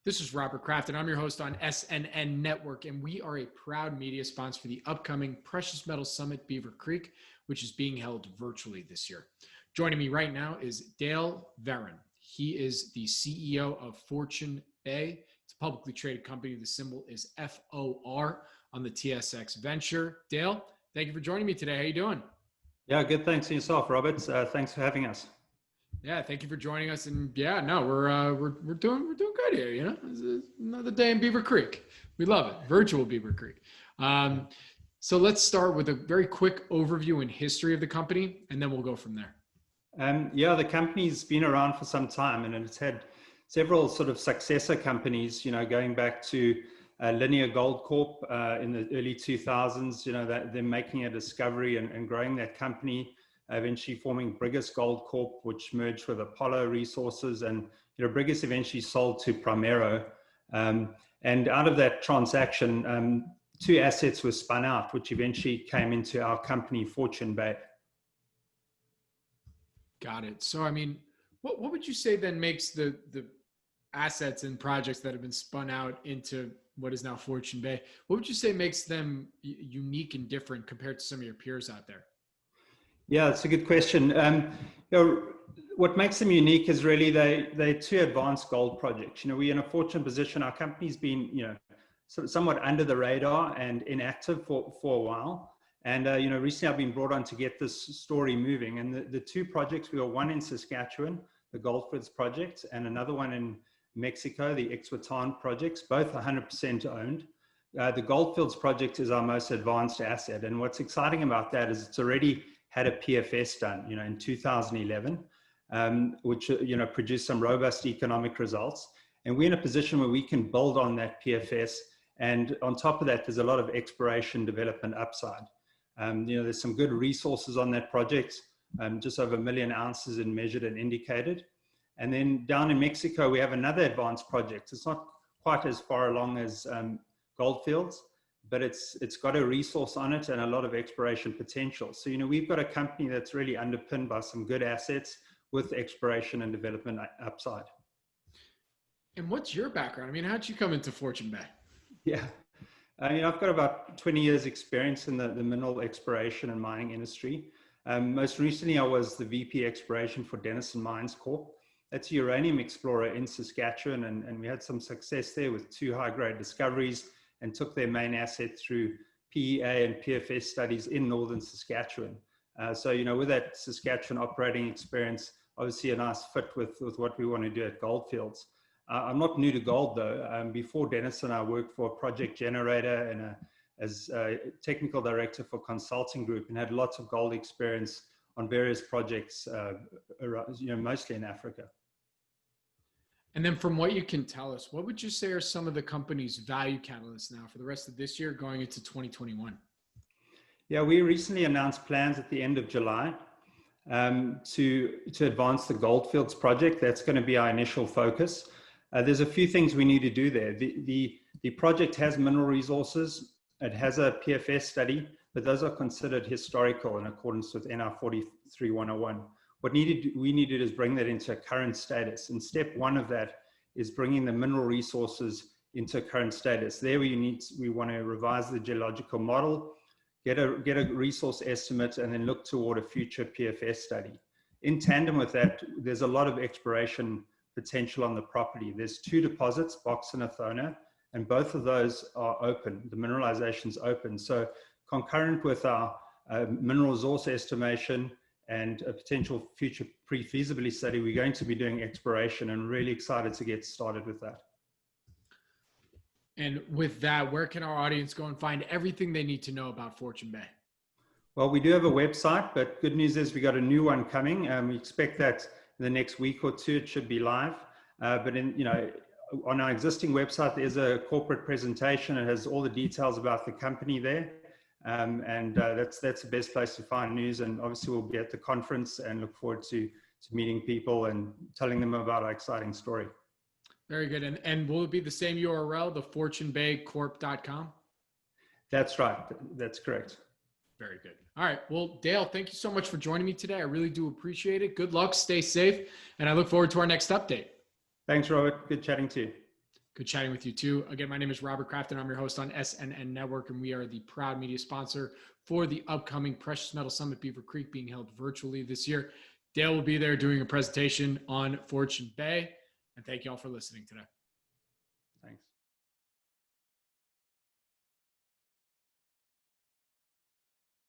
This is Robert Kraft, and I'm your host on SNN Network, and we are a proud media sponsor for the upcoming Precious Metals Summit Beaver Creek, which is being held virtually this year. Joining me right now is Dale Verran. He is the CEO of Fortune Bay. It's a publicly traded company. The symbol is FOR on the TSX Venture. Dale, thank you for joining me today. How you doing? Yeah, good. Thanks to yourself, Robert. Thanks for having us. Yeah, thank you for joining us. And yeah, no, we're doing good here. You know, it's another day in Beaver Creek. We love it. Virtual Beaver Creek. So let's start with a very quick overview and history of the company, and then we'll go from there. Yeah, the company's been around for some time, and it's had several sort of successor companies. You know, going back to Linear Gold Corp in the early 2000s. You know, that they're making a discovery and growing that company. Eventually forming Brigus Gold Corp, which merged with Apollo Resources, and Brigus eventually sold to Primero. And out of that transaction, two assets were spun out, which eventually came into our company, Fortune Bay. Got it. So, I mean, what would you say then makes the assets and projects that have been spun out into what is now Fortune Bay? What would you say makes them unique and different compared to some of your peers out there? Yeah, it's a good question. What makes them unique is really they're two advanced gold projects. We're in a fortunate position. Our company's been, somewhat under the radar and inactive for a while. And, recently I've been brought on to get this story moving. And the two projects, we got one in Saskatchewan, the Goldfields project, and another one in Mexico, the Ixhuatán projects, both 100% owned. The Goldfields project is our most advanced asset. And what's exciting about that is it's already had a PFS done, in 2011, which, produced some robust economic results. And we're in a position where we can build on that PFS. And on top of that, there's a lot of exploration development upside. There's some good resources on that project, just over 1 million ounces in measured and indicated. And then down in Mexico, we have another advanced project. It's not quite as far along as Goldfields, but it's got a resource on it and a lot of exploration potential. So, we've got a company that's really underpinned by some good assets with exploration and development upside. And what's your background? I mean, how'd you come into Fortune Bay? Yeah, I've got about 20 years experience in the mineral exploration and mining industry. Most recently, I was the VP exploration for Denison Mines Corp. That's a uranium explorer in Saskatchewan, and we had some success there with 2 high-grade discoveries, and took their main asset through PEA and PFS studies in northern Saskatchewan. So, with that Saskatchewan operating experience, obviously a nice fit with what we want to do at Goldfields. I'm not new to gold though. Before Denison, I worked for a project generator and as a technical director for consulting group, and had lots of gold experience on various projects, around, mostly in Africa. And then from what you can tell us, what would you say are some of the company's value catalysts now for the rest of this year going into 2021? Yeah, we recently announced plans at the end of July to advance the Goldfields project. That's going to be our initial focus. There's a few things we need to do there. The project has mineral resources. It has a PFS study, but those are considered historical in accordance with NR 43-101. What we needed is bring that into a current status. And step 1 of that is bringing the mineral resources into current status. There we want to revise the geological model, get a resource estimate, and then look toward a future PFS study. In tandem with that, there's a lot of exploration potential on the property. There's 2 deposits, Box and Athona, and both of those are open. The mineralization's open. So concurrent with our mineral resource estimation and a potential future pre-feasibility study, we're going to be doing exploration, and really excited to get started with that. And with that, where can our audience go and find everything they need to know about Fortune Bay? Well, we do have a website, but good news is we got a new one coming. We expect that in the next week or 2, it should be live. But on our existing website, there's a corporate presentation. It has all the details about the company there. That's the best place to find news. And obviously we'll be at the conference and look forward to meeting people and telling them about our exciting story. Very good. And will it be the same URL, the fortunebaycorp.com? That's right. That's correct. Very good. All right. Well, Dale, thank you so much for joining me today. I really do appreciate it. Good luck. Stay safe. And I look forward to our next update. Thanks, Robert. Good chatting to you. Good chatting with you too. Again, my name is Robert Kraft and I'm your host on SNN Network, and we are the proud media sponsor for the upcoming Precious Metal Summit Beaver Creek being held virtually this year. Dale will be there doing a presentation on Fortune Bay, and thank you all for listening today. Thanks.